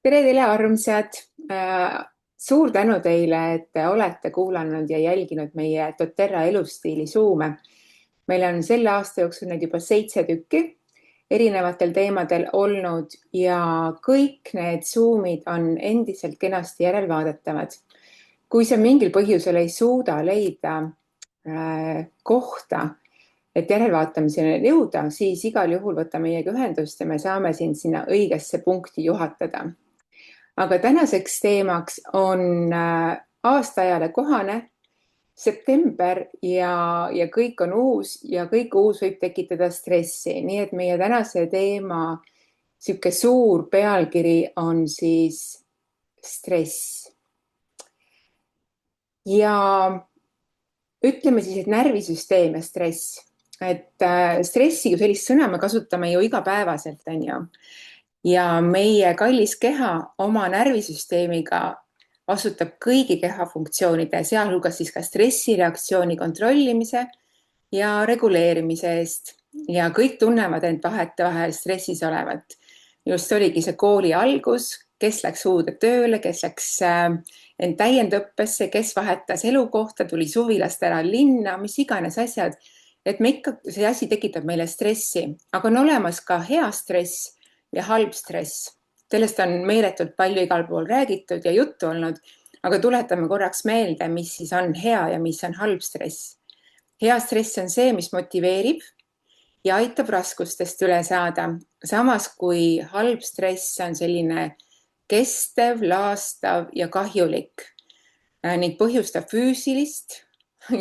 tere teile, armsad! Suur tänu teile, et te olete kuulanud ja jälginud meie doTERRA elustiili Zoom'e. Meil on selle aasta jooksul neid juba 7 tükki erinevatel teemadel olnud ja kõik need Zoom'id on endiselt kenasti järelvaadatavad. Kui sa mingil põhjusel ei suuda leida kohta, et järelvaatamiseni jõuda, siis igal juhul võta meiega ühendust ja me saame sind sinna õigesse punkti juhatada. Aga tänaseks teemaks on aastaajale kohane september ja kõik on uus ja kõik uus võib tekitada stressi. Nii et meie tänase teema sihuke suur pealkiri on siis stress. Ja ütleme siis, et närvisüsteem ja stress. Et stressi kui sellist sõna me kasutame ju igapäevaselt, on ju. Ja meie kallis keha oma närvisüsteemiga vastutab kõigi kehafunktsioonide, sealhulgas siis ka stressireaktsiooni kontrollimise ja reguleerimise eest. Ja kõik tunnevad end vahetevahel stressis olevat. Just oligi see kooli algus, kes läks uude tööle, kes läks end täiendõppesse, kes vahetas elukohta, tuli suvilast ära linna, mis iganes asjad. Et me ikka, see asi tekitab meile stressi, aga on olemas ka hea stress ja halb stress. Sellest on meeletult palju igal pool räägitud ja juttu olnud, aga tuletame korraks meelde, mis siis on hea ja mis on halb stress. Hea stress on see, mis motiveerib ja aitab raskustest üle saada. Samas kui halb stress on selline kestev, laastav ja kahjulik ning põhjustab füüsilist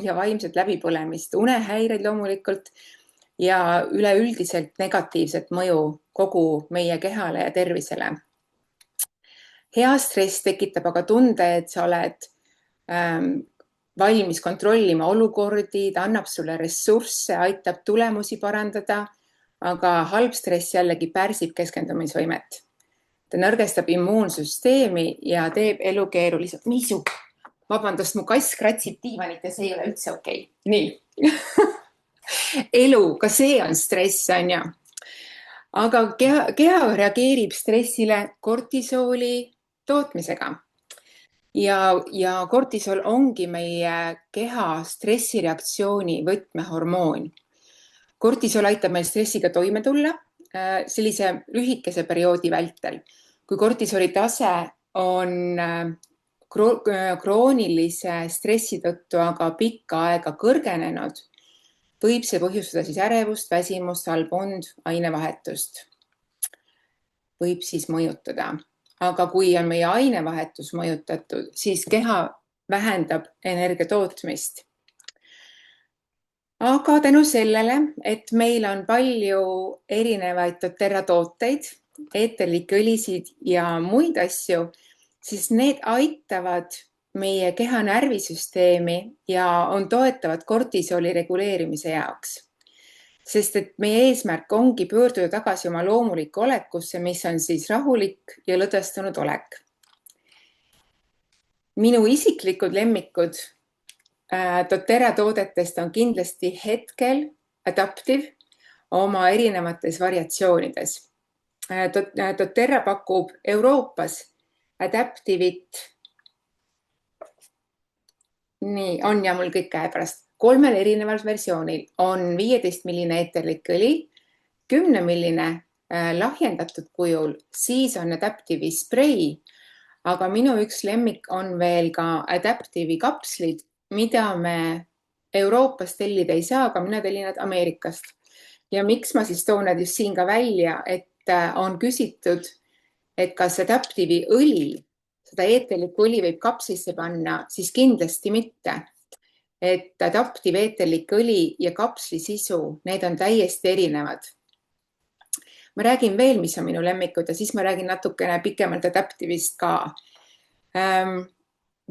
ja vaimset läbipõlemist, unehäireid loomulikult ja üleüldiselt negatiivset mõju kogu meie kehale ja tervisele. Hea stress tekitab aga tunde, et sa oled valmis kontrollima olukordi, ta annab sulle ressursse, aitab tulemusi parandada, aga halb stress jällegi pärsib keskendumisvõimet. Ta nõrgestab immuunsüsteemi ja teeb elu keeruliselt. Miisu! Vabandust, mu kass kratsib diivanit ja see ei ole üldse okei. Nii. Elu, ka see on stress, on ju. Aga keha reageerib stressile kortisooli tootmisega. Ja kortisol ongi meie keha stressireaktsiooni võtmehormoon. Kortisol aitab meil stressiga toime tulla sellise lühikese perioodi vältel. Kui kortisoli tase on kroonilise stressi tõttu aga pikka aega kõrgenenud, võib see põhjustada siis ärevust, väsimust, halba und, ainevahetust. Võib siis mõjutada. Aga kui on meie ainevahetus mõjutatud, siis keha vähendab energia tootmist. Aga tänu sellele, et meil on palju erinevaid doTERRA tooteid, eeterlikke õlisid ja muid asju, siis need aitavad meie keha närvisüsteemi ja on toetavad kortisooli reguleerimise jaoks. Sest et meie eesmärk ongi pöörduda tagasi oma loomulikku olekusse, mis on siis rahulik ja lõdvestunud olek. Minu isiklikud lemmikud doTERRA toodetest on kindlasti hetkel Adaptive oma erinevates variatsioonides. doTERRA pakub Euroopas Adaptivit, nii on ja mul kõik käepärast, 3 erineval versioonil on 15 eeterlik õli, 10 lahjendatud kujul, siis on Adaptivi sprei, aga minu üks lemmik on veel ka Adaptivi kapslid, mida me Euroopas tellida ei saa, aga mina tellin nad Ameerikast. Ja miks ma siis toon nad just siin ka välja, et on küsitud, et kas Adaptivi õli, seda eeterlikku õli võib kapslisse panna, siis kindlasti mitte. Et Adaptive eeterlik õli ja kapsli sisu, need on täiesti erinevad. Ma räägin veel, mis on minu lemmikud ja siis ma räägin natukene pikemalt Adaptivist ka.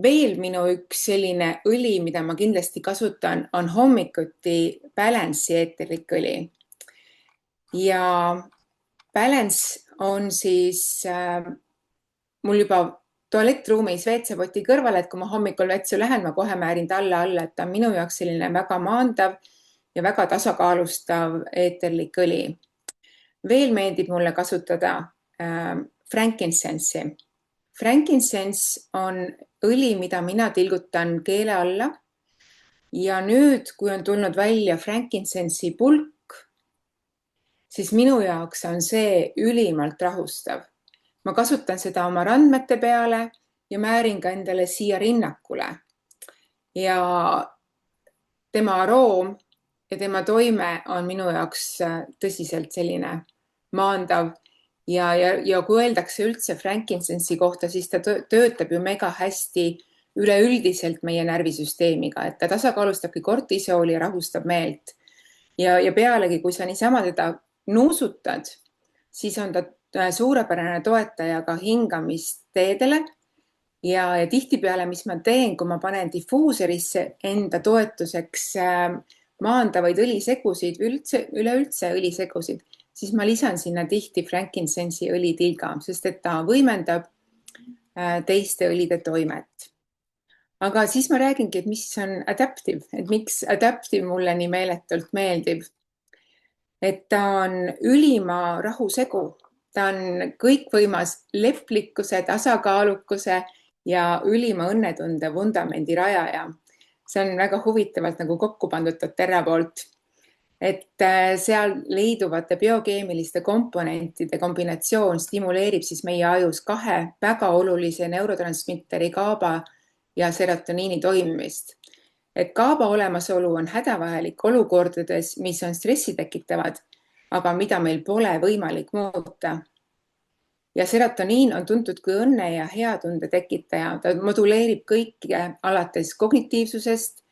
Veel minu üks selline õli, mida ma kindlasti kasutan, on hommikuti Balance'i eeterlik õli. Ja Balance on siis mul juba tualettruumis WC-poti kõrval, et kui ma hommikul vetsu lähen, ma kohe määrin talle alla, et ta on minu jaoks selline väga maandav ja väga tasakaalustav eeterlik õli. Veel meeldib mulle kasutada frankincense'i. Frankincense on õli, mida mina tilgutan keele alla. Ja nüüd, kui on tulnud välja frankincense'i pulk, siis minu jaoks on see ülimalt rahustav. Ma kasutan seda oma randmete peale ja määrin ka endale siia rinnakule. Ja tema aroom ja tema toime on minu jaoks tõsiselt selline maandav. Ja kui öeldakse üldse frankincense'i kohta, siis ta töötab ju mega hästi üleüldiselt meie närvisüsteemiga, et ta tasakaalustabki kortisooli ja rahustab meelt. Ja pealegi, kui sa niisama teda nuusutad, siis on ta suurepärane toetaja ka hingamisteedele. Ja tihtipeale, mis ma teen, kui ma panen difuuserisse enda toetuseks maandavaid õlisegusid, üleüldse õlisegusid, siis ma lisan sinna tihti frankincense'i õlitilga, sest et ta võimendab teiste õlide toimet. Aga siis ma räägingi, et mis on adaptive, et miks adaptive mulle nii meeletult meeldib. Et ta on ülima rahusegu, ta on kõikvõimas leplikkuse, tasakaalukuse ja ülima õnnetunde vundamendi rajaja. See on väga huvitavalt nagu kokku pandud Terra poolt. Et seal leiduvate biokeemiliste komponentide kombinatsioon stimuleerib siis meie ajus kahe väga olulise neurotransmitteri GABA ja serotoniini toimimist. Et GABA olemasolu on hädavajalik olukordades, mis on stressi tekitavad, aga mida meil pole võimalik muuta. Ja serotoniin on tuntud kui õnne ja heatunde tekitaja. Ta moduleerib kõike alates kognitiivsusest,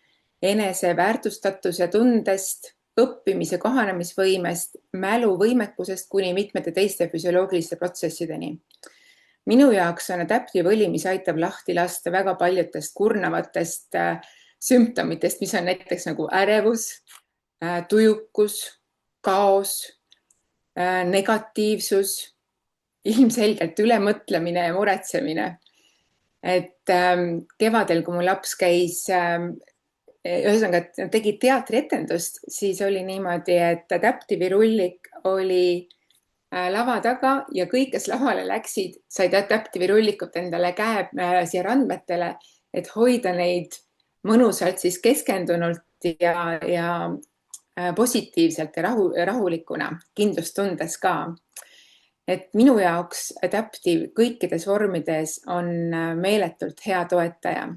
enese väärtustatuse tundest, õppimise kohanemisvõimest, mälu võimekusest kuni mitmete teiste füsioloogiliste protsessideni. Minu jaoks on adaptive õli, mis aitab lahti lasta väga paljudest kurnavatest sümptomitest, mis on näiteks nagu ärevus, tujukus, kaos, negatiivsus, ilmselgelt ülemõtlemine ja muretsemine. Et kevadel, kui mu laps käis, ühesõnaga tegi teatrietendust, siis oli niimoodi, et adaptive'i rullik oli lava taga ja kõik, kes lavale läksid, said adaptive'i rullikut endale käe siia randmetele, et hoida neid mõnusalt siis keskendunult ja positiivselt ja rahulikuna, kindlustundes ka. Et minu jaoks adaptive kõikides vormides on meeletult hea toetaja.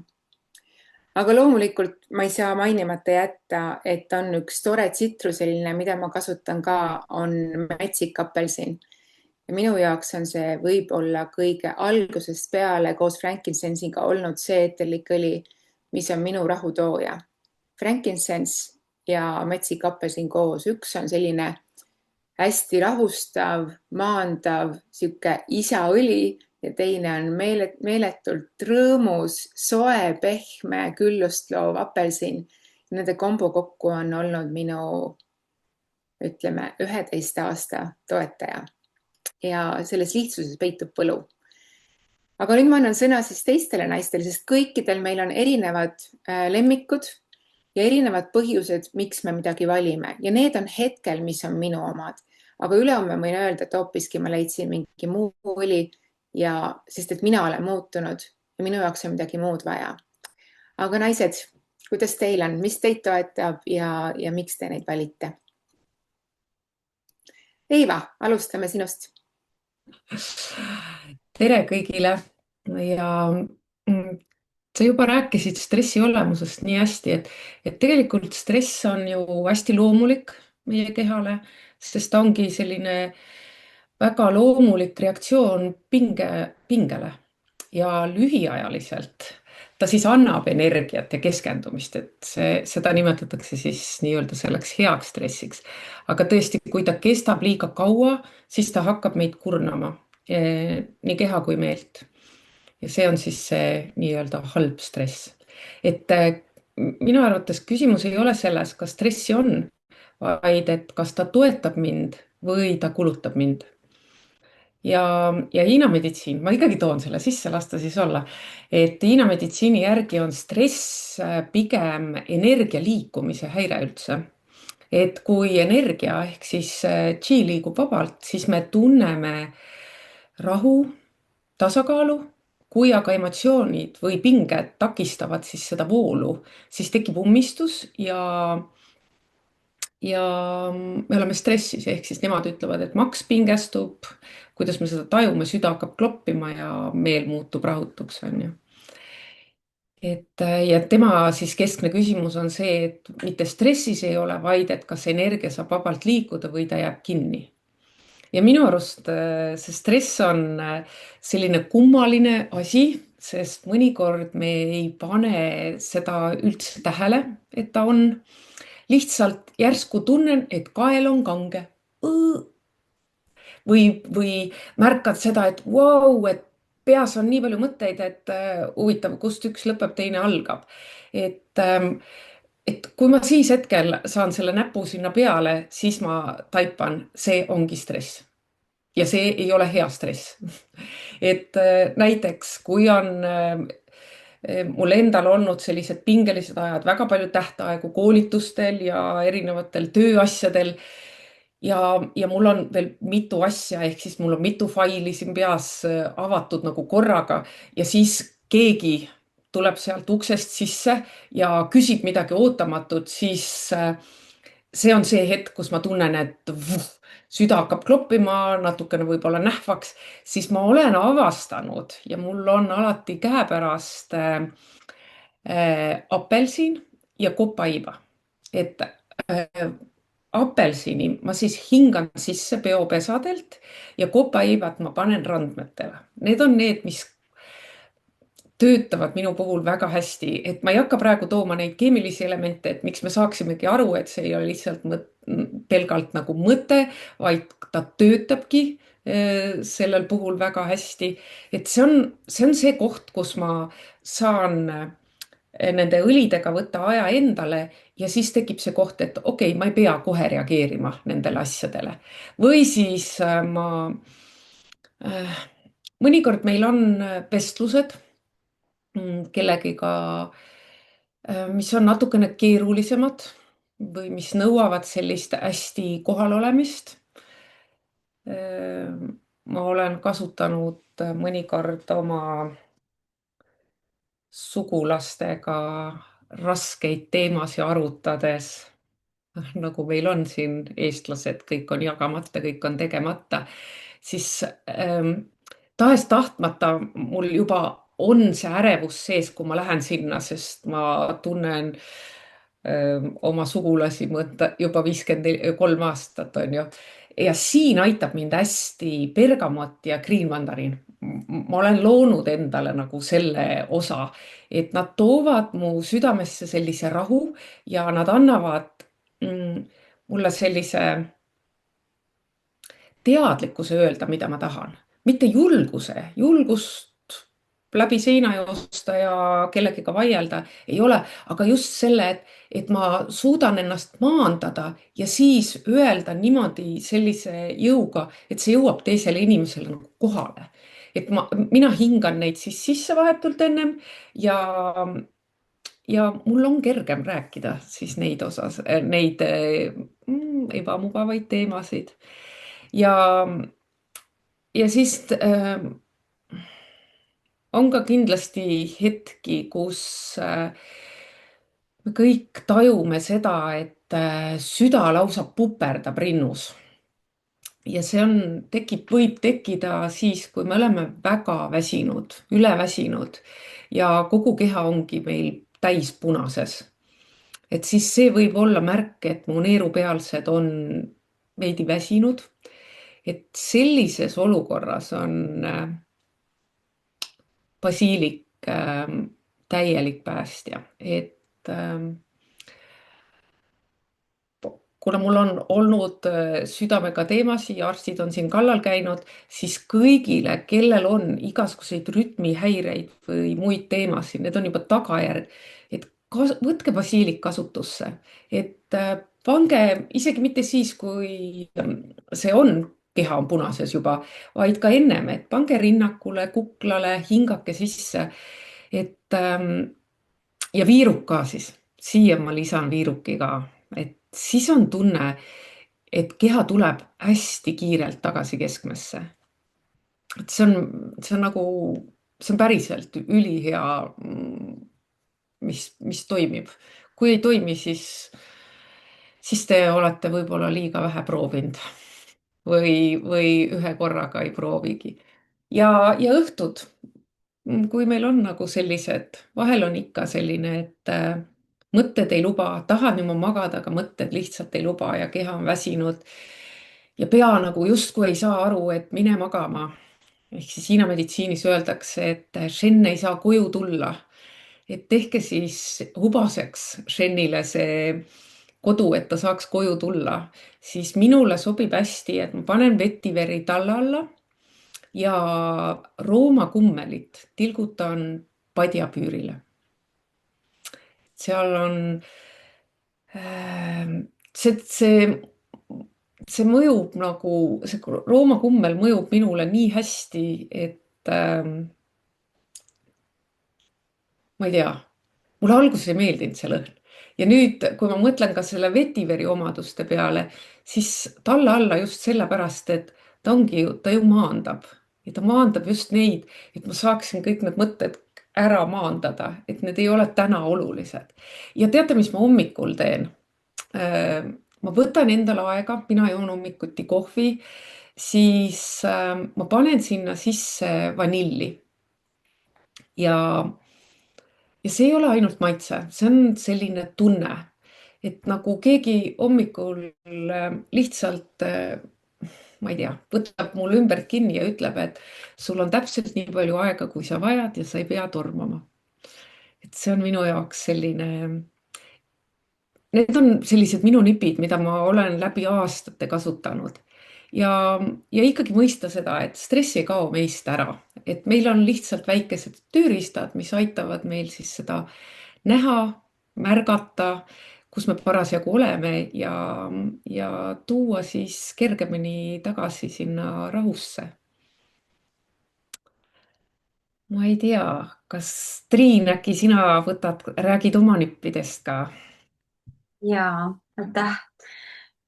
Aga loomulikult ma ei saa mainimata jätta, et on üks tore tsitruseline, mida ma kasutan ka, on metsik apelsin. Ja minu jaoks on see võib-olla kõige algusest peale koos frankincense'iga olnud see eterlikõli, mis on minu rahutooja. Frankincense ja metsik apelsin koos. Üks on selline hästi rahustav, maandav, sihuke isaõli ja teine on meeletult rõõmus, soe, pehme, küllust loov apelsin. Nende kombo kokku on olnud minu, ütleme, 11 aasta toetaja. Ja selles lihtsuses peitub võlu. Aga nüüd ma annan sõna siis teistele naistele, sest kõikidel meil on erinevad lemmikud ja erinevad põhjused, miks me midagi valime. Ja need on hetkel, mis on minu omad. Aga ülehomme võin öelda, et hoopiski ma leidsin mingi muu õli, sest et mina olen muutunud ja minu jaoks on midagi muud vaja. Aga naised, kuidas teil on? Mis teid toetab ja miks te neid valite? Eiva, alustame sinust. Tere kõigile ja sa juba rääkisid stressi olemusest nii hästi, et tegelikult stress on ju hästi loomulik meie kehale, sest ta ongi selline väga loomulik reaktsioon pingele ja lühiajaliselt ta siis annab energiat ja keskendumist, et seda nimetatakse siis nii-öelda selleks heaks stressiks. Aga tõesti, kui ta kestab liiga kaua, siis ta hakkab meid kurnama, nii keha kui meelt. Ja see on siis see nii-öelda halb stress. Et minu arvates küsimus ei ole selles, kas stressi on, vaid et kas ta toetab mind või ta kulutab mind. Ja Hiina meditsiin, ma ikkagi toon selle sisse, las ta siis olla, et Hiina meditsiini järgi on stress pigem energia liikumise häire üldse. Et kui energia ehk siis chi liigub vabalt, siis me tunneme rahu, tasakaalu. Kui aga emotsioonid või pinged takistavad siis seda voolu, siis tekib ummistus ja me oleme stressis, ehk siis nemad ütlevad, et maks pingestub, kuidas me seda tajume, süda hakkab kloppima ja meel muutub rahutuks, on ju. Ja tema siis keskne küsimus on see, et mitte stressis ei ole, vaid et kas energia saab vabalt liikuda või ta jääb kinni. Ja minu arust see stress on selline kummaline asi, sest mõnikord me ei pane seda üldse tähele, et ta on. Lihtsalt järsku tunnen, et kael on kange. Või märkad seda, et vau, et peas on nii palju mõtteid, et huvitav, kust üks lõpeb, teine algab. Et, ähm, et kui ma siis hetkel saan selle näpu sinna peale, siis ma taipan, see ongi stress. Ja see ei ole hea stress. Et näiteks, kui on mul endal olnud sellised pingelised ajad, väga palju tähtaegu koolitustel ja erinevatel tööasjadel. Ja mul on veel mitu asja, ehk siis mul on mitu faili siin peas avatud nagu korraga ja siis keegi tuleb sealt uksest sisse ja küsib midagi ootamatut, siis see on see hetk, kus ma tunnen, et süda hakkab kloppima, natukene võib-olla nähvaks, siis ma olen avastanud ja mul on alati käepärast apelsin ja kopaiba. Et apelsini ma siis hingan sisse peopesadelt ja kopaibat ma panen randmetele. Need on need, mis töötavad minu puhul väga hästi, et ma ei hakka praegu tooma neid keemilisi elemente, et miks me saaksimegi aru, et see ei ole lihtsalt pelgalt nagu mõte, vaid ta töötabki sellel puhul väga hästi. Et see on see koht, kus ma saan nende õlidega võtta aja endale ja siis tekib see koht, et okei, ma ei pea kohe reageerima nendele asjadele. Või siis mõnikord meil on vestlused kellegiga, mis on natukene keerulisemad või mis nõuavad sellist hästi kohalolemist. Ma olen kasutanud mõnikord oma sugulastega raskeid teemasid arutades, nagu meil on siin eestlased, kõik on jagamata, kõik on tegemata, siis tahes-tahtmata mul juba on see ärevus sees, kui ma lähen sinna, sest ma tunnen oma sugulasi juba 53 aastat, on ju. Ja siin aitab mind hästi bergamott ja green mandariin. Ma olen loonud endale nagu selle osa, et nad toovad mu südamesse sellise rahu ja nad annavad mulle sellise teadlikkuse öelda, mida ma tahan. Mitte julgust läbi seina joosta ja kellegiga vaielda ei ole, aga just selle, et ma suudan ennast maandada ja siis öelda niimoodi sellise jõuga, et see jõuab teisele inimesele nagu kohale. Et mina hingan neid siis sisse vahetult ennem ja mul on kergem rääkida siis neid ebamugavaid teemasid. Ja, ja siis on ka kindlasti hetki, kus me kõik tajume seda, et süda lausa puperdab rinnus. Ja see võib tekkida siis, kui me oleme väga väsinud, üleväsinud ja kogu keha ongi meil täis punases. Et siis see võib olla märk, et mu neerupealsed on veidi väsinud. Et sellises olukorras on basiilik täielik päästja. Et kuna mul on olnud südamega teemasid ja arstid on siin kallal käinud, siis kõigile, kellel on igasuguseid rütmihäireid või muid teemasid, need on juba tagajärg, et võtke basiilik kasutusse, et pange isegi mitte siis, kui keha on punases juba, vaid ka ennem, et pange rinnakule, kuklale, hingake sisse. Ja viiruk ka siis, siia ma lisan viiruki ka, et siis on tunne, et keha tuleb hästi kiirelt tagasi keskmesse. et see on nagu, see on päriselt ülihea, mis toimib. Kui ei toimi, siis te olete võib-olla liiga vähe proovinud või ühe korraga ei proovigi. Ja õhtud, kui meil on nagu sellised, vahel on ikka selline, et mõtted ei luba, tahan juba magada, aga mõtted lihtsalt ei luba ja keha on väsinud ja pea nagu justkui ei saa aru, et mine magama. Ehk siis Hiina meditsiinis öeldakse, et šenn ei saa koju tulla. Et tehke siis hubaseks šennile see kodu, et ta saaks koju tulla. Siis minule sobib hästi, et ma panen vetiveri talla alla ja Rooma kummelit tilgutan padjapüürile. Seal on see, see mõjub nagu, see Rooma kummel mõjub minule nii hästi, et ma ei tea, mulle alguses ei meeldinud see lõhn. Ja nüüd, kui ma mõtlen ka selle vetiveri omaduste peale, siis talla alla just sellepärast, et ta ju maandab. Ja ta maandab just neid, et ma saaksin kõik need mõtted ära maandada, et need ei ole täna olulised. Ja teate, mis ma hommikul teen? Ma võtan endale aega, mina joon hommikuti kohvi, siis ma panen sinna sisse vanilli. Ja see ei ole ainult maitse, see on selline tunne, et nagu keegi hommikul lihtsalt, ma ei tea, võtab mul ümbert kinni ja ütleb, et sul on täpselt nii palju aega, kui sa vajad ja sa ei pea tormama. Et see on minu jaoks selline, need on sellised minu nipid, mida ma olen läbi aastate kasutanud. Ja, ja ikkagi mõista seda, et stress ei kao meist ära, et meil on lihtsalt väikesed tööriistad, mis aitavad meil siis seda näha, märgata, kus me parasjagu oleme ja tuua siis kergemini tagasi sinna rahusse. Ma ei tea, kas Triin, äkki sina räägid oma nippidest ka? Jaa, aitäh.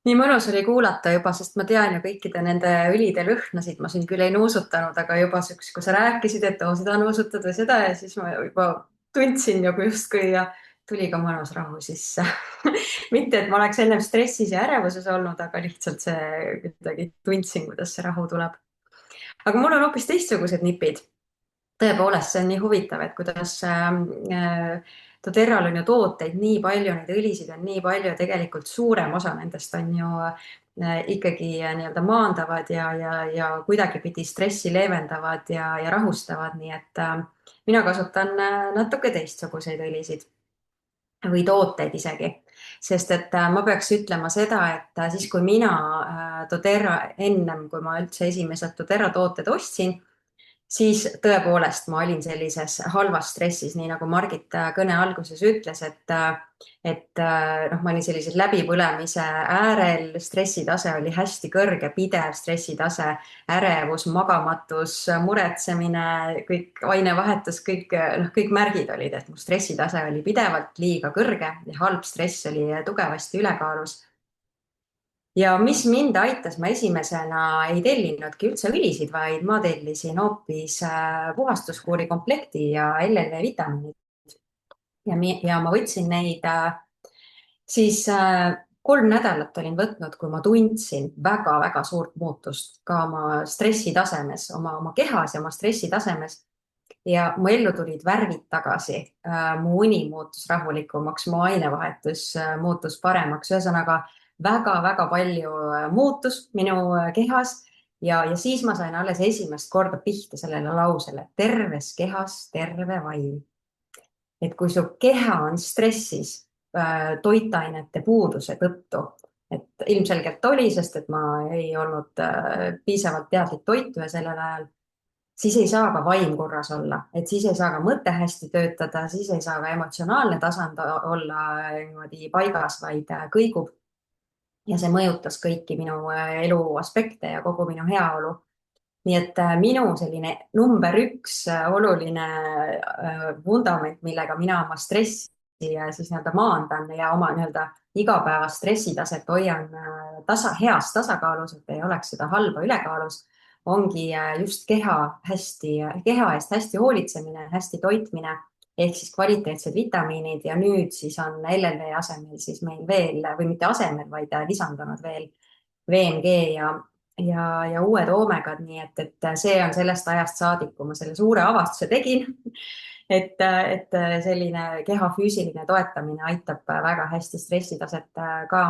Nii mõnus oli kuulata juba, sest ma tean ju kõikide nende õlide lõhnasid, ma siin küll ei nuusutanud, aga juba kui sa rääkisid, et oo, seda nuusutad või seda ja siis ma juba tundsin nagu justkui ja tuli ka mõnus rahu sisse. mitte, et ma oleks ennem stressis ja ärevuses olnud, aga lihtsalt see kuidagi tundsin, kuidas see rahu tuleb. aga mul on hoopis teistsugused nipid. Tõepoolest, see on nii huvitav, et kuidas doTERRAl on ju tooteid nii palju, neid õlisid on nii palju ja tegelikult suurem osa nendest on ju ikkagi nii-öelda maandavad ja kuidagipidi stressi leevendavad ja rahustavad, nii et mina kasutan natuke teistsuguseid õlisid või tooteid isegi, sest et ma peaks ütlema seda, et siis kui mina doTERRA ennem, kui ma üldse esimesed doTERRA tooted ostsin, siis tõepoolest ma olin sellises halvas stressis, nii nagu Margit kõne alguses ütles, et noh, ma olin sellises läbipõlemise äärel, stressitase oli hästi kõrge, pidev stressitase, ärevus, magamatus, muretsemine, kõik ainevahetus, kõik märgid olid, et mu stressitase oli pidevalt liiga kõrge ja halb stress oli tugevasti ülekaalus. Ja mis mind aitas, ma esimesena ei tellinudki üldse õlisid, vaid ma tellisin hoopis puhastuskuuri komplekti ja LLV vitamiinid. Ja ma võtsin neid siis 3 nädalat olin võtnud, kui ma tundsin väga-väga suurt muutust ka oma stressitasemes, oma kehas ja oma stressitasemes. Ja mu ellu tulid värvid tagasi, mu uni muutus rahulikumaks, mu ainevahetus muutus paremaks, ühesõnaga väga-väga palju muutus minu kehas ja siis ma sain alles esimest korda pihta sellele lausele, terves kehas terve vaim. Et kui su keha on stressis toitainete puuduse tõttu, et ilmselgelt oli, sest et ma ei olnud piisavalt teadlik toituja sellel ajal, siis ei saa ka vaim korras olla, et siis ei saa ka mõte hästi töötada, siis ei saa ka emotsionaalne tasand olla niimoodi paigas, vaid kõigub. Ja see mõjutas kõiki minu elu aspekte ja kogu minu heaolu. Nii et minu selline number 1 oluline vundament, millega mina oma stressi siis nii-öelda maandan ja oma nii-öelda igapäevast stressitaset hoian heas tasakaalus, et ei oleks seda halba ülekaalus, ongi just keha eest hästi hoolitsemine, hästi toitmine ehk siis kvaliteetsed vitamiinid ja nüüd siis on LLV asemel siis meil veel või mitte asemel, vaid lisandunud veel VMG ja uued oomegad, nii et see on sellest ajast saadik, kui ma selle suure avastuse tegin, et selline keha füüsiline toetamine aitab väga hästi stressitaset ka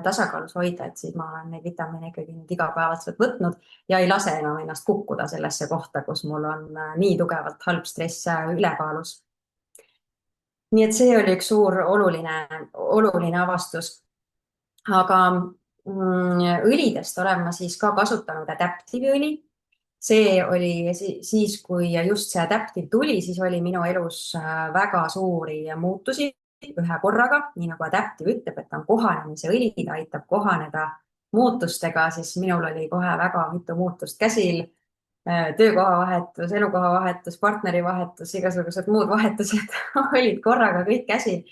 tasakaalus hoida, et siis ma olen neid vitamiine ikkagi nüüd igapäevaselt võtnud ja ei lase enam ennast kukkuda sellesse kohta, kus mul on nii tugevalt halb stress ülekaalus. Nii et see oli üks suur oluline avastus. Aga õlidest olen ma siis ka kasutanud Adaptive'i õli. See oli siis, kui just see Adaptive tuli, siis oli minu elus väga suuri muutusi ühe korraga, nii nagu Adaptive ütleb, et on kohanemise õli, ta aitab kohaneda muutustega, siis minul oli kohe väga mitu muutust käsil. Töökoha vahetus, elukoha vahetus, partneri vahetus, igasugused muud vahetused olid korraga kõik käsil.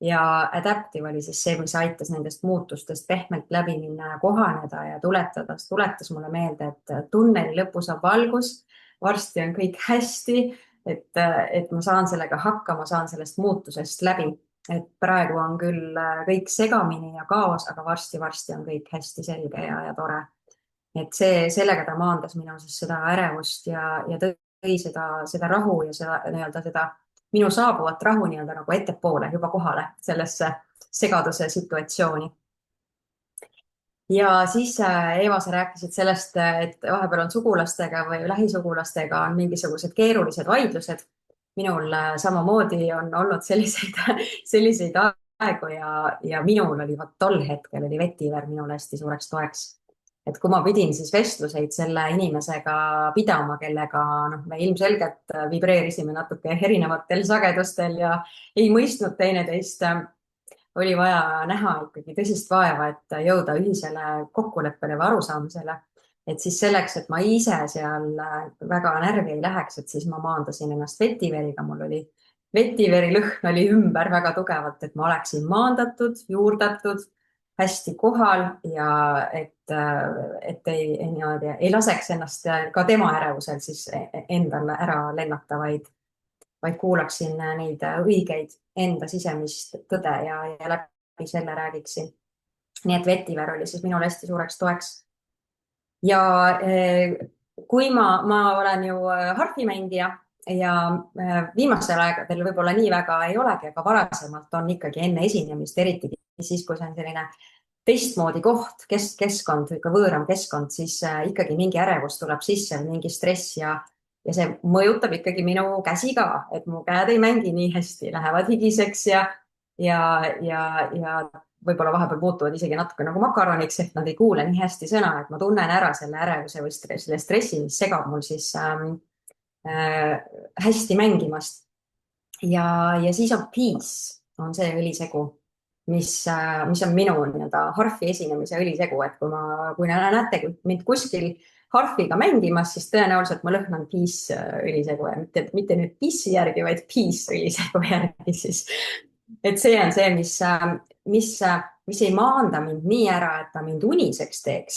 Ja Adaptive oli siis see, mis aitas nendest muutustest pehmelt läbi minna ja kohaneda ja tuletas mulle meelde, et tunneli lõpus on valgus, varsti on kõik hästi, et ma saan sellega hakkama, saan sellest muutusest läbi. Et praegu on küll kõik segamini ja kaos, aga varsti on kõik hästi selge ja tore. Et sellega ta maandas minu siis seda ärevust ja tõi seda rahu ja seda minu saabuvat rahu nagu ettepoole juba kohale sellesse segaduse situatsiooni. Ja siis Eeva, sa rääkisid sellest, et vahepeal on sugulastega või lähisugulastega on mingisugused keerulised vaidlused. Minul samamoodi on olnud selliseid aegu ja minul oli tol hetkel oli vetiver minul hästi suureks toeks. Et kui ma pidin siis vestluseid selle inimesega pidama, kellega me ilmselgelt vibreerisime natuke erinevatel sagedustel ja ei mõistnud teineteist, oli vaja näha ikkagi tõsist vaeva, et jõuda ühisele kokkuleppele või arusaamisele. Et siis selleks, et ma ise seal väga närvi ei läheks, et siis ma maandasin ennast vetiveriga. Mul oli vetiveri lõhn oli ümber väga tugevalt, et ma oleksin maandatud, juurdatud, hästi kohal ja et ei laseks ennast ka tema ärevusel siis endale ära lennata, vaid kuulaksin neid õigeid enda sisemist tõde ja läbi selle räägiksin. Nii et vetiver oli siis minul hästi suureks toeks. Ja kui ma olen ju harfimängija ja viimasel aegadel võib-olla nii väga ei olegi, aga varasemalt on ikkagi enne esinemist, eriti siis, kui see on selline teistmoodi koht, keskkond, ikka võõram keskkond, siis ikkagi mingi ärevus tuleb sisse, mingi stress ja see mõjutab ikkagi minu käsi ka, et mu käed ei mängi nii hästi, lähevad higiseks ja võib-olla vahepeal muutuvad isegi natuke nagu makaroniks, et nad ei kuule nii hästi sõna, et ma tunnen ära selle ärevuse või selle stressi, mis segab mul siis hästi mängimast. Ja siis on Peace, on see õlisegu, mis on minu harfi esinemise õlisegu, et kui näete mind kuskil harfiga mängimas, siis tõenäoliselt ma lõhnan Peace õlisegu ja mitte nüüd Peace'i järgi, vaid Peace õlisegu järgi siis. Et see on see, mis ei maanda mind nii ära, et ta mind uniseks teeks,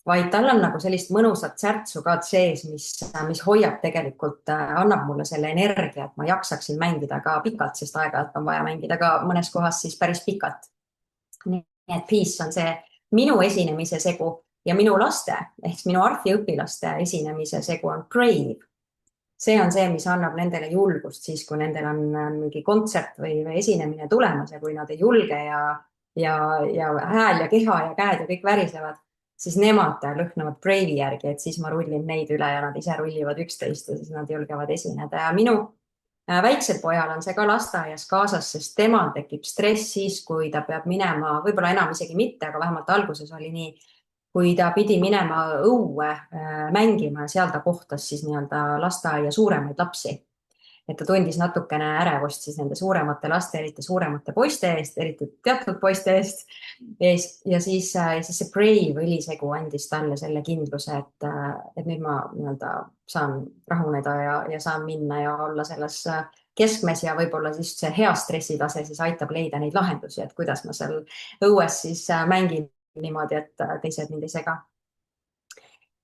vaid tal on nagu sellist mõnusat särtsu ka sees, mis hoiab tegelikult, annab mulle selle energia, et ma jaksaksin mängida ka pikalt, sest aeg-ajalt on vaja mängida ka mõnes kohas siis päris pikalt. Nii et Peace on see minu esinemise segu ja minu laste, ehk minu harfiõpilaste esinemise segu on Brave. See on see, mis annab nendele julgust siis, kui nendel on mingi kontsert või esinemine tulemas ja kui nad ei julge ja hääl ja keha ja käed ja kõik värisevad, siis nemad lõhnavad Brave'i järgi, et siis ma rullin neid üle ja nad ise rullivad üksteist ja siis nad julgevad esineda. Ja minu väiksel pojal on see ka lasteaias kaasas, sest temal tekib stress siis, kui ta peab minema, võib-olla enam isegi mitte, aga vähemalt alguses oli nii, kui ta pidi minema õue mängima ja seal ta kohtas siis lasteaia suuremaid lapsi. Et ta tundis natukene ärevust siis nende suuremate laste, eriti suuremate poiste eest, eriti teatud poiste eest. Ja siis see Brave õlisegu andis talle selle kindluse, et nüüd ma saan rahuneda ja saan minna ja olla selles keskmes ja võib-olla siis see hea stressitase siis aitab leida neid lahendusi, et kuidas ma seal õues siis mängin niimoodi, et teised mind ei sega.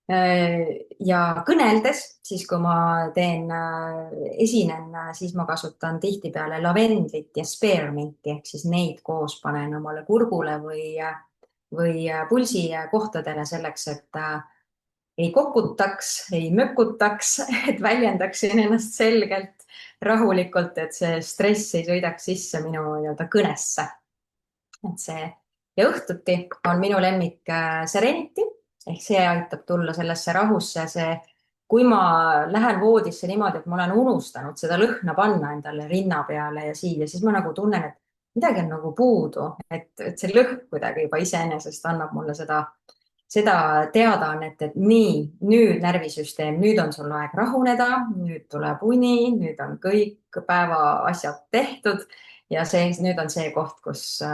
ja kõneldes, siis kui ma esinen, siis ma kasutan tihtipeale lavendlit ja spearminti ehk siis neid koos panen omale kurgule või pulsikohtadele selleks, et ei kokutaks, ei mökutaks, et väljendaksin ennast selgelt, rahulikult, et see stress ei sõidaks sisse minu nii-öelda kõnesse. Et see ja õhtuti on minu lemmik Serenity ehk see aitab tulla sellesse rahusse. Kui ma lähen voodisse niimoodi, et ma olen unustanud seda lõhna panna endale rinna peale ja siia, siis ma nagu tunnen, et midagi on nagu puudu, et see lõhn kuidagi juba iseenesest annab mulle seda teadaannet, et nii, nüüd närvisüsteem, nüüd on sul aeg rahuneda, nüüd tuleb uni, nüüd on kõik päeva asjad tehtud ja nüüd on see koht, kus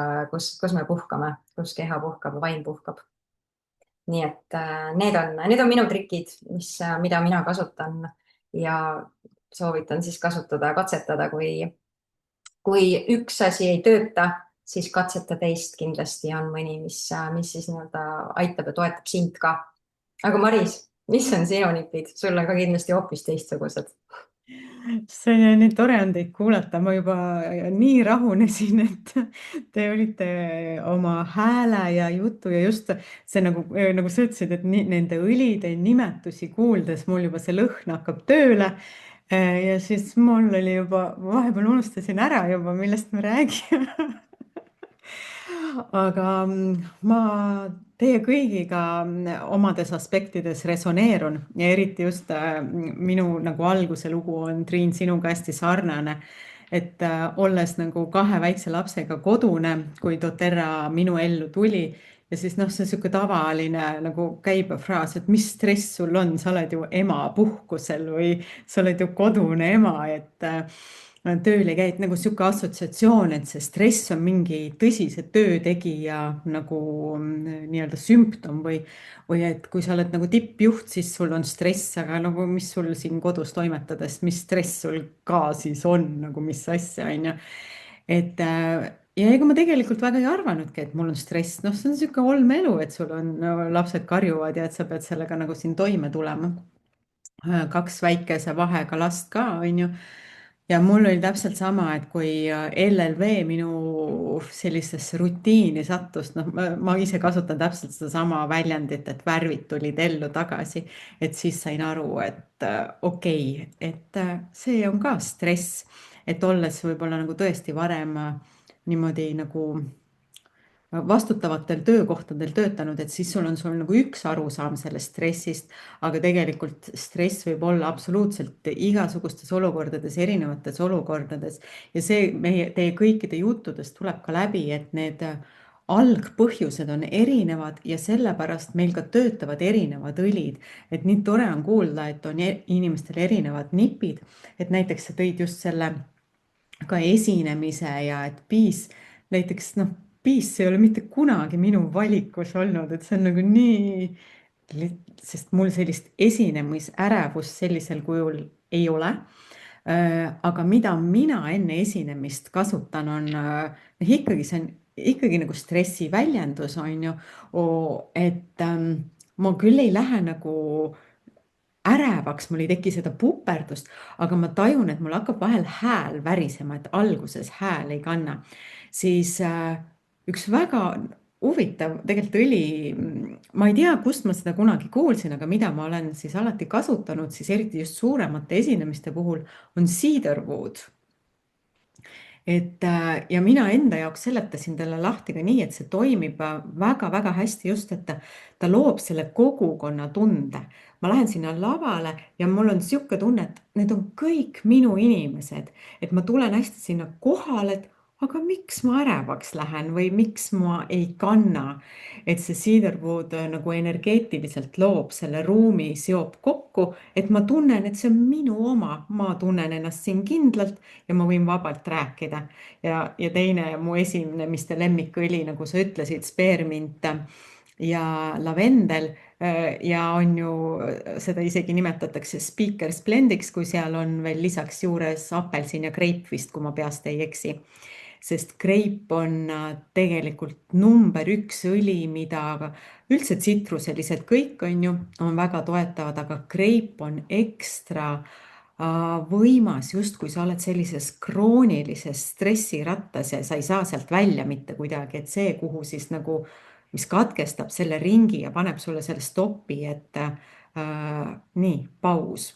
me puhkame, kus keha puhkab ja vaim puhkab. Nii et need on minu trikid, mida mina kasutan ja soovitan siis kasutada ja katsetada, kui üks asi ei tööta, siis katseta teist, kindlasti on mõni, mis siis nii-öelda aitab ja toetab sind ka. Aga Maris, mis on sinu nipid? Sul on ka kindlasti hoopis teistsugused. See on nii tore on teid kuulata, ma juba nii rahunesin, et te olite oma hääle ja jutu ja just see nagu sa ütlesid, et nende õlide nimetusi kuuldes mul juba see lõhn hakkab tööle. Ja siis mul oli juba, vahepeal unustasin ära juba, millest me räägime. Aga ma teie kõigiga omades aspektides resoneerun ja eriti just minu nagu alguse lugu on, Triin, sinuga hästi sarnane, et olles nagu 2 väikse lapsega kodune, kui doTERRA minu ellu tuli ja siis see sihuke tavaline nagu käibefraas, et mis stress sul on, sa oled ju ema puhkusel või sa oled ju kodune ema, et tööl ei käi, et nagu sihuke assotsiatsioon, et see stress on mingi tõsise töötegija nagu nii-öelda sümptom või et kui sa oled nagu tippjuht, siis sul on stress, aga nagu mis sul siin kodus toimetades, mis stress sul ka siis on, nagu mis asja, on ju. Et ja ega ma tegelikult väga ei arvanudki, et mul on stress, see on sihuke olmeelu, et sul on lapsed karjuvad ja et sa pead sellega nagu siin toime tulema. 2 väikese vahega last ka, on ju. Ja mul oli täpselt sama, et kui LLV minu sellisesse rutiini sattus, ma ise kasutan täpselt seda sama väljendit, et värvid tulid ellu tagasi, et siis sain aru, et okei, et see on ka stress, et olles võib-olla nagu tõesti varem niimoodi nagu vastutavatel töökohtadel töötanud, et siis sul nagu üks arusaam sellest stressist, aga tegelikult stress võib olla absoluutselt igasugustes olukordades, erinevates olukordades ja see teie kõikide juttudest tuleb ka läbi, et need algpõhjused on erinevad ja sellepärast meil ka töötavad erinevad õlid, et nii tore on kuulda, et on inimestel erinevad nipid, et näiteks sa tõid just selle ka esinemise ja et piis, näiteks piis ei ole mitte kunagi minu valikus olnud, et see on nagu nii, sest mul sellist esinemisärevust sellisel kujul ei ole. Aga mida mina enne esinemist kasutan, on ikkagi see on ikkagi nagu stressi väljendus, on ju, et ma küll ei lähe nagu ärevaks, mul ei teki seda puperdust, aga ma tajun, et mul hakkab vahel hääl värisema, et alguses hääl ei kanna. Siis üks väga huvitav tegelikult õli, ma ei tea, kust ma seda kunagi kuulsin, aga mida ma olen siis alati kasutanud, siis eriti just suuremate esinemiste puhul, on cedarwood. Ja mina enda jaoks seletasin talle lahti ka nii, et see toimib väga-väga hästi just, et ta loob selle kogukonna tunde. Ma lähen sinna lavale ja mul on sihuke tunne, et need on kõik minu inimesed, et ma tulen hästi sinna kohale, et aga miks ma ärevaks lähen või miks ma ei kanna, et see cedarwood nagu energeetiliselt loob selle ruumi, seob kokku, et ma tunnen, et see on minu oma, ma tunnen ennast siin kindlalt ja ma võin vabalt rääkida. Ja teine mu esinemiste lemmikõli, nagu sa ütlesid, spearmint ja lavendel ja on ju, seda isegi nimetatakse speaker splendiks, kui seal on veel lisaks juures apelsin ja greip vist, kui ma peast ei eksi. sest greip on tegelikult number 1 õli, mida üldse tsitruselised kõik on väga toetavad, aga greip on ekstra võimas, just kui sa oled sellises kroonilises stressirattas ja sa ei saa sealt välja mitte kuidagi, et see, kuhu siis nagu, mis katkestab selle ringi ja paneb sulle selle stopi, et nii, paus.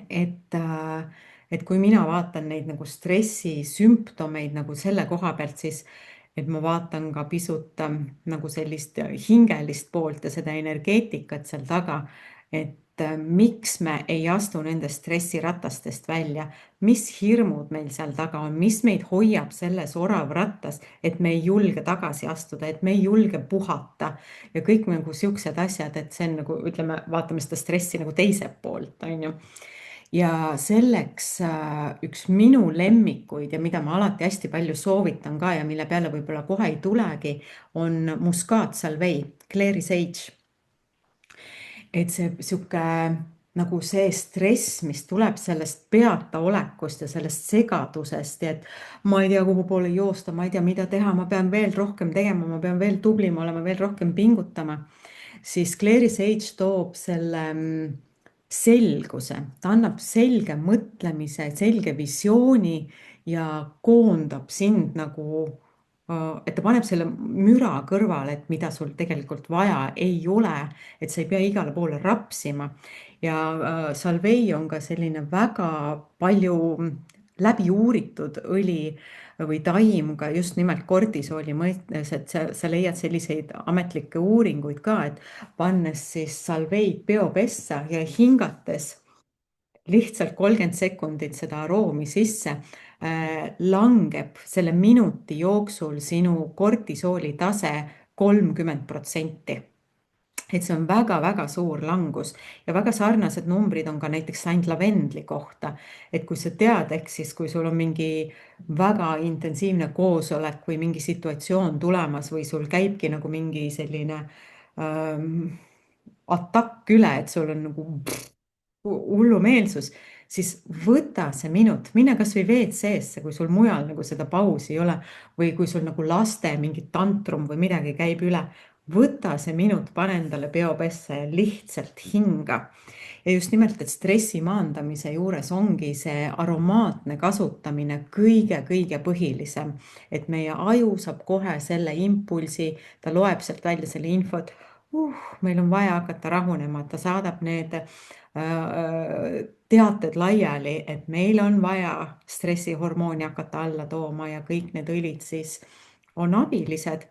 Et kui mina vaatan neid nagu stressisümptomeid nagu selle koha pealt, siis et ma vaatan ka pisut nagu sellist hingelist poolt ja seda energeetikat seal taga, et miks me ei astu nendest stressiratastest välja, mis hirmud meil seal taga on, mis meid hoiab selles oravrattas, et me ei julge tagasi astuda, et me ei julge puhata ja kõik nagu siuksed asjad, et see on nagu, ütleme, vaatame seda stressi nagu teiselt poolt, ja selleks üks minu lemmikuid ja mida ma alati hästi palju soovitan ka ja mille peale võib-olla kohe ei tulegi, on muskaatsalvei, Clary Sage. Et see sihuke nagu see stress, mis tuleb sellest peataolekust ja sellest segadusest, et ma ei tea, kuhu poole joosta, ma ei tea, mida teha, ma pean veel rohkem tegema, ma pean veel tublim olema, veel rohkem pingutama, siis Clary Sage toob selle selguse, ta annab selge mõtlemise, selge visiooni ja koondab sind nagu, et ta paneb selle müra kõrvale, et mida sul tegelikult vaja ei ole, et sa ei pea igale poole rapsima. Ja salvei on ka selline väga palju läbi uuritud õli või taim ka just nimelt kortisooli mõttes, et sa leiad selliseid ametlikke uuringuid ka, et pannes siis salveid peopessa ja hingates lihtsalt 30 sekundit seda aroomi sisse, langeb selle minuti jooksul sinu kortisooli tase 30%. Et see on väga-väga suur langus ja väga sarnased numbrid on ka näiteks Saint Lavendli kohta. Et kui sa tead, ehk siis kui sul on mingi väga intensiivne koosolek või mingi situatsioon tulemas või sul käibki nagu mingi selline atakk üle, et sul on nagu hullumeelsus, siis võta see minut, mine kas või WC-sse, kui sul mujal nagu seda pausi ei ole või kui sul nagu laste mingi tantrum või midagi käib üle, võta see minut, pane endale peopessa ja lihtsalt hinga. Ja just nimelt, et stressi maandamise juures ongi see aromaatne kasutamine kõige põhilisem, et meie aju saab kohe selle impulsi, ta loeb sealt välja selle infot, meil on vaja hakata rahunema, ta saadab need teated laiali, et meil on vaja stressihormooni hakata alla tooma ja kõik need õlid siis on abilised.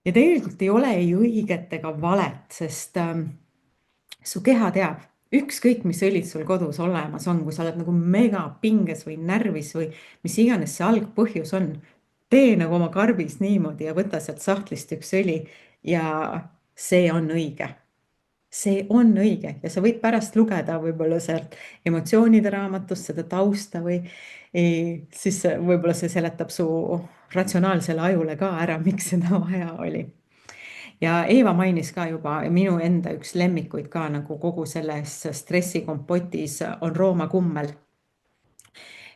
Ja tegelikult ei ole ei õiget ega valet, sest su keha teab, ükskõik mis õlid sul kodus olemas on, kui sa oled nagu mega pinges või närvis või mis iganes see algpõhjus on, tee nagu oma karbis niimoodi ja võta sealt sahtlist üks õli ja see on õige. See on õige ja sa võid pärast lugeda võib-olla sealt emotsioonide raamatust seda tausta või siis võib-olla see seletab su ratsionaalsele ajule ka ära, miks seda vaja oli. Ja Eeva mainis ka juba minu enda üks lemmikuid ka nagu kogu selles stressikompotis on roomakummel.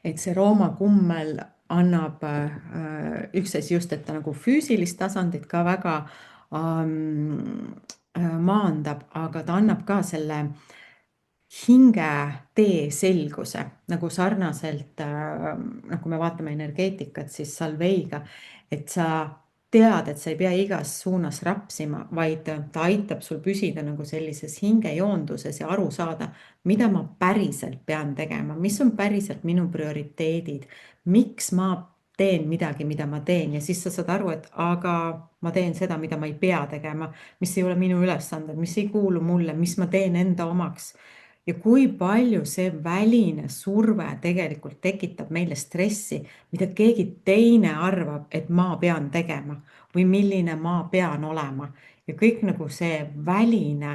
Et see roomakummel annab üks asi just, et ta nagu füüsilist tasandit ka väga maandab, aga ta annab ka selle hingetee selguse, nagu sarnaselt, kui me vaatame energeetikat, siis salveiga, et sa tead, et sa ei pea igas suunas rapsima, vaid ta aitab sul püsida nagu sellises hingejoonduses ja aru saada, mida ma päriselt pean tegema, mis on päriselt minu prioriteedid, miks ma teen midagi, mida ma teen ja siis sa saad aru, et aga ma teen seda, mida ma ei pea tegema, mis ei ole minu ülesanded, mis ei kuulu mulle, mis ma teen enda omaks. Ja kui palju see väline surve tegelikult tekitab meile stressi, mida keegi teine arvab, et ma pean tegema või milline ma pean olema. Ja kõik nagu see väline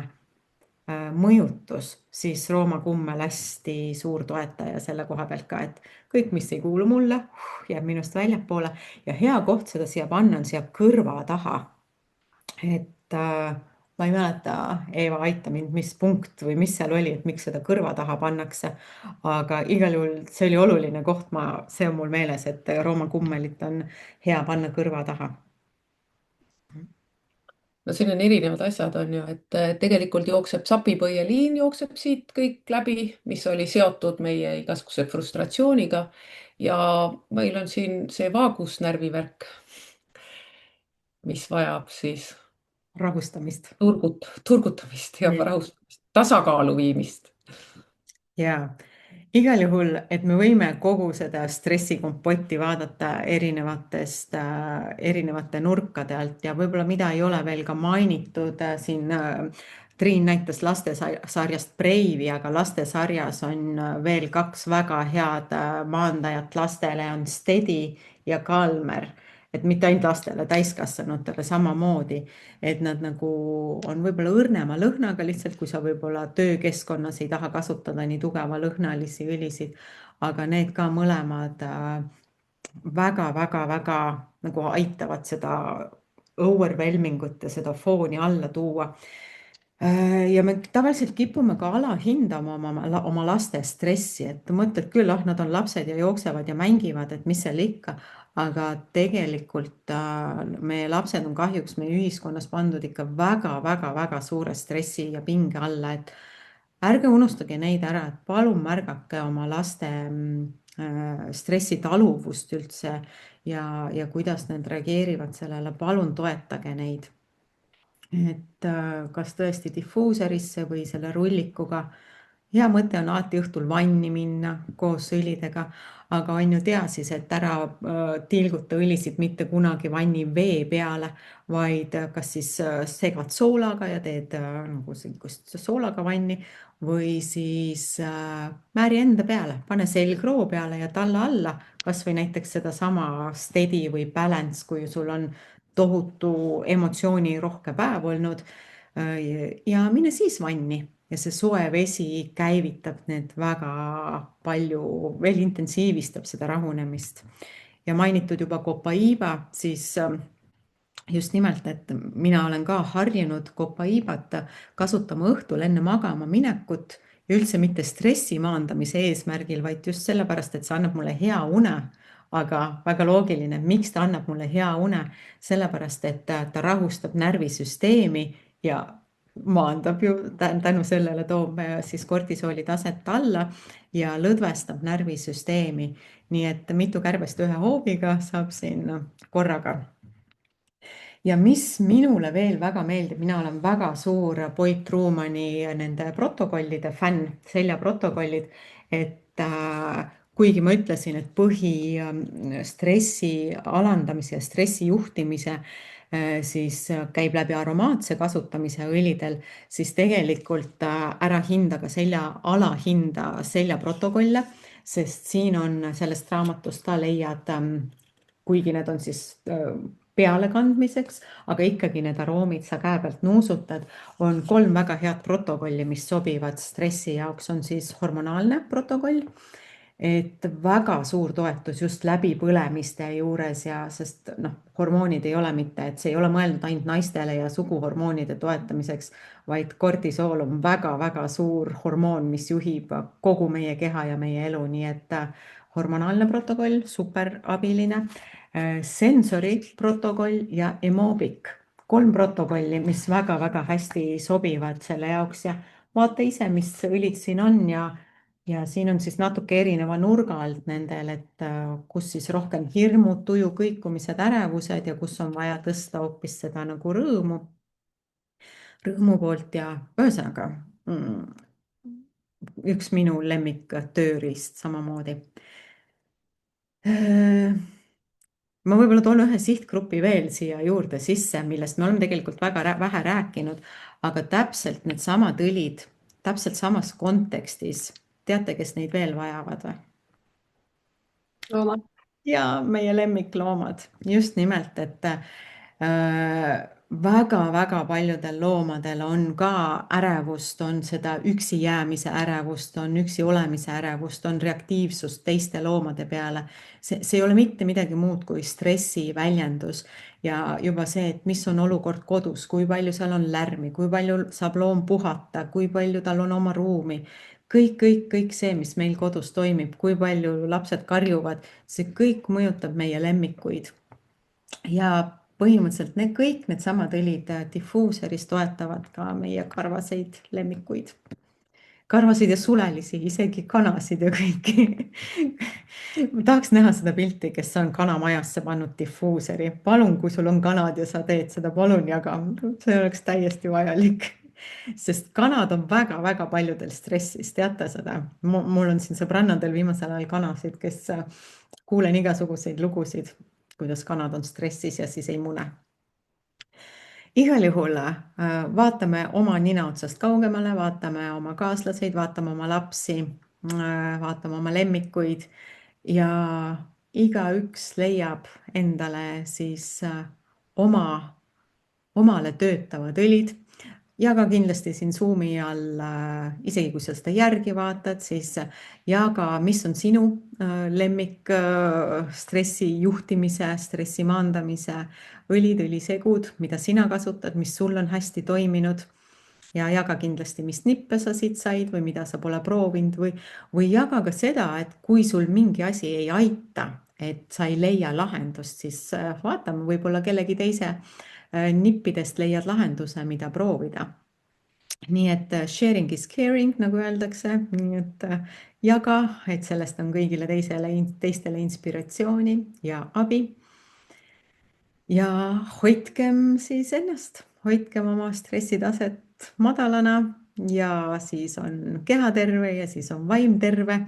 mõjutus, siis roomakummel hästi suur toetaja selle koha pealt ka, et kõik, mis ei kuulu mulle, jääb minust väljapoole ja hea koht seda siia panna on siia kõrva taha. Et ma ei mäleta, Eeva, aita mind, mis punkt või mis seal oli, et miks seda kõrva taha pannakse. Aga igal juhul see oli oluline koht, see on mul meeles, et Rooma kummelit on hea panna kõrva taha. No siin on erinevad asjad, on ju, et tegelikult jookseb sapipõieliin, jookseb siit kõik läbi, mis oli seotud meie igasuguse frustratsiooniga. Ja meil on siin see vaagusnärvivärk, mis vajab siis Rahustamist. turgutamist ja rahustamist, tasakaalu viimist. Jaa, igal juhul, et me võime kogu seda stressikompotti vaadata erinevate nurkade alt ja võib-olla mida ei ole veel ka mainitud siin. Triin näitas lastesarjast Breivi, aga lastesarjas on veel 2 väga head maandajat lastele, on Steady ja Calmer. Et mitte ainult lastele, täiskasvanutele samamoodi, et nad nagu on võib-olla õrnema lõhnaga, lihtsalt kui sa võib-olla töökeskkonnas ei taha kasutada nii tugeva lõhnalisi õlisid, aga need ka mõlemad väga-väga-väga nagu aitavad seda overwhelming ut ja seda fooni alla tuua. Ja me tavaliselt kipume ka alahindama oma laste stressi, et mõtled küll, nad on lapsed ja jooksevad ja mängivad, et mis seal ikka, aga tegelikult meie lapsed on kahjuks meie ühiskonnas pandud ikka väga-väga-väga suure stressi ja pinge alla, et ärge unustage neid ära, et palun märgake oma laste stressitaluvust üldse ja kuidas nad reageerivad sellele, palun toetage neid. Et kas tõesti difuuserisse või selle rullikuga. Hea mõte on alati õhtul vanni minna koos õlidega, aga on ju tea siis, et ära tilguta õlisid mitte kunagi vanni vee peale, vaid kas siis segad soolaga ja teed nagu soolaga vanni või siis määri enda peale, pane selgroo peale ja talla alla, kas või näiteks sedasama Steady või Balance, kui sul on tohutu emotsioonirohke päev olnud ja mine siis vanni ja see soe vesi käivitab need väga palju, veel intensiivistab seda rahunemist. Ja mainitud juba Copaiba, siis just nimelt, et mina olen ka harjunud Copaibat kasutama õhtul enne magama minekut ja üldse mitte stressi maandamise eesmärgil, vaid just sellepärast, et see annab mulle hea une. Aga väga loogiline, miks ta annab mulle hea une, sellepärast, et ta rahustab närvisüsteemi ja maandab ju tänu sellele toob siis kortisooli taset alla ja lõdvestab närvisüsteemi. Nii et mitu kärbest ühe hoobiga saab siin korraga. Ja mis minule veel väga meeldib, mina olen väga suur Boyd Trumani nende protokollide fänn, seljaprotokollid, et kuigi ma ütlesin, et stressi alandamise ja stressi juhtimise siis käib läbi aromaatse kasutamise õlidel, siis tegelikult ära hinda ka alahinda seljaprotokolle, sest siin on sellest raamatust ka leiad, kuigi need on siis pealekandmiseks, aga ikkagi need aroomid sa käe pealt nuusutad, on 3 väga head protokolli, mis sobivad stressi jaoks, on siis hormonaalne protokoll, et väga suur toetus just läbipõlemiste juures ja sest hormoonid ei ole mitte, et see ei ole mõeldud ainult naistele ja suguhormoonide toetamiseks, vaid kortisool on väga-väga suur hormoon, mis juhib kogu meie keha ja meie elu, nii et hormonaalne protokoll, super abiline, sensori protokoll ja Emobic. 3 protokolli, mis väga-väga hästi sobivad selle jaoks ja vaata ise, mis õlid siin on ja siin on siis natuke erineva nurga alt nendel, et kus siis rohkem hirmud, tuju kõikumised, ärevused ja kus on vaja tõsta hoopis seda nagu rõõmu poolt ja ühesõnaga üks minu lemmik tööriist samamoodi. Ma võib-olla toon ühe sihtgrupi veel siia juurde sisse, millest me oleme tegelikult väga vähe rääkinud, aga täpselt need samad õlid, täpselt samas kontekstis, teate, kes neid veel vajavad või? Loomad. Ja meie lemmikloomad, just nimelt, et väga-väga paljudel loomadel on ka ärevust, on seda üksi jäämise ärevust, on üksi olemise ärevust, on reaktiivsust teiste loomade peale. See ei ole mitte midagi muud kui stressi väljendus ja juba see, et mis on olukord kodus, kui palju seal on lärmi, kui palju saab loom puhata, kui palju tal on oma ruumi. Kõik see, mis meil kodus toimib, kui palju lapsed karjuvad, see kõik mõjutab meie lemmikuid. Ja põhimõtteliselt kõik needsamad õlid diffuuseris toetavad ka meie karvaseid lemmikuid. Karvaseid ja sulelisi, isegi kanasid ja kõiki. Ma tahaks näha seda pilti, kes on kanamajasse pannud diffuuseri. Palun, kui sul on kanad ja sa teed seda, palun jaga. See oleks täiesti vajalik. Sest kanad on väga-väga paljudel stressis, teate seda? Mul on siin sõbrannadel viimasel ajal kanasid, kes kuulen igasuguseid lugusid, kuidas kanad on stressis ja siis ei mune. Igal juhul vaatame oma nina otsast kaugemale, vaatame oma kaaslaseid, vaatame oma lapsi, vaatame oma lemmikuid ja igaüks leiab endale siis omale töötavad õlid. Jaga kindlasti siin Zoomi all, isegi kui sa seda järgi vaatad, siis jaga, mis on sinu lemmik stressi juhtimise, stressi maandamise õlid, õlisegud, mida sina kasutad, mis sul on hästi toiminud. Ja jaga kindlasti, mis nippe sa siit said või mida sa pole proovinud või jaga ka seda, et kui sul mingi asi ei aita, et sa ei leia lahendust, siis vaatame, võib-olla kellegi teise nippidest leiad lahenduse, mida proovida. Nii et sharing is caring, nagu öeldakse, nii et jaga, et sellest on kõigile teistele inspiratsiooni ja abi. Ja hoidkem siis ennast, hoidkem oma stressitaset madalana ja siis on keha terve ja siis on vaim terve.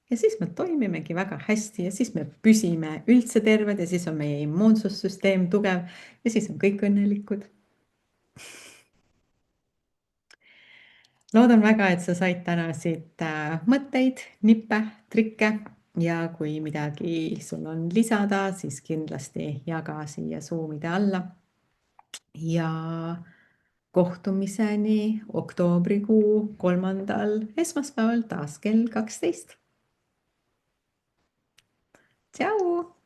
Ja siis me toimimegi väga hästi ja siis me püsime üldse terved ja siis on meie immuunsussüsteem tugev ja siis on kõik õnnelikud. Loodan väga, et sa said täna siit mõtteid, nippe, trikke ja kui midagi sul on lisada, siis kindlasti jaga siia Zoomide alla. Ja kohtumiseni oktoobrikuu 3. esmaspäeval taas kell 12. Tšau!